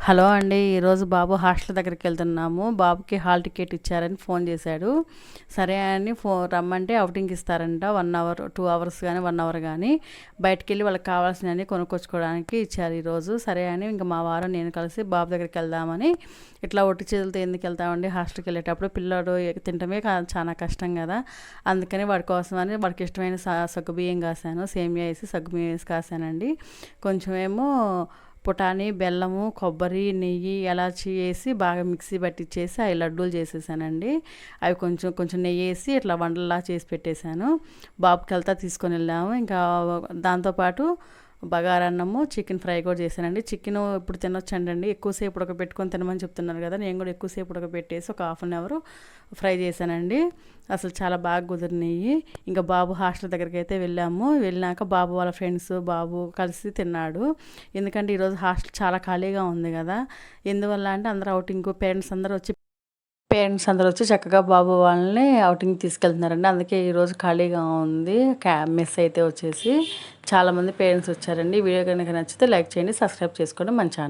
Hello అండి. ఈరోజు బాబు hostel దగ్గరికి వెళ్తున్నాము. బాబుకి హాల్ టికెట్ ఇచ్చారని ఫోన్ చేశాడు. సరే అని రమ్మంటే అవుటింగ్కి ఇస్తారంట. 1 అవర్ 2 అవర్స్ కానీ 1 అవర్ కానీ బయటికి వెళ్ళి వాళ్ళకి కావాల్సినవన్నీ కొనుక్కొచ్చుకోవడానికి ఇచ్చారు ఈరోజు. సరే అని ఇంకా మా వారు నేను కలిసి బాబు దగ్గరికి వెళ్దామని ఇట్లా ఒట్టి చేతులతో ఎందుకు వెళ్తామండి హాస్టల్కి వెళ్ళేటప్పుడు పిల్లడు తినటమే చాలా కష్టం కదా. అందుకని వాడి కోసం అని వాడికి ఇష్టమైన సగ్గుబియ్యం కాసాను. సేమియా వేసి సగ్గుబియ్యం వేసి కాసానండి. కొంచెం ఏమో పుటాని, బెల్లము, కొబ్బరి, నెయ్యి, ఎలాచి వేసి బాగా మిక్సీ పట్టించేసి అవి లడ్డూలు చేసేసానండి. అవి కొంచెం కొంచెం నెయ్యి వేసి ఇట్లా వండల్లా చేసి పెట్టేశాను. బాబుకి వెళ్తా తీసుకొని వెళ్ళాము. ఇంకా దాంతోపాటు బగారన్నము, చికెన్ ఫ్రై కూడా చేశానండి. చికెన్ ఇప్పుడు తినొచ్చండి, ఎక్కువసేపు ఉడకబెట్టుకొని తినమని చెప్తున్నారు కదా. నేను కూడా ఎక్కువసేపు ఉడకబెట్టేసి ఒక హాఫ్ అన్ అవర్ ఫ్రై చేశానండి. అసలు చాలా బాగా కుదిరినాయి. ఇంకా బాబు హాస్టల్ దగ్గరికి అయితే వెళ్ళాము. వెళ్ళినాక బాబు వాళ్ళ ఫ్రెండ్స్ బాబు కలిసి తిన్నాడు. ఎందుకంటే ఈరోజు హాస్టల్ చాలా ఖాళీగా ఉంది కదా. ఎందువల్ల అంటే అందరూ అవుటింగ్ పేరెంట్స్ అందరూ వచ్చి చక్కగా బాబు వాళ్ళని అవుటింగ్ తీసుకెళ్తున్నారండి. అందుకే ఈరోజు ఖాళీగా ఉంది మెస్ అయితే వచ్చేసి. చాలామంది పేరెంట్స్ వచ్చారండి. వీడియో కనుక నచ్చితే లైక్ చేయండి, సబ్స్క్రైబ్ చేసుకోండి మన ఛానల్.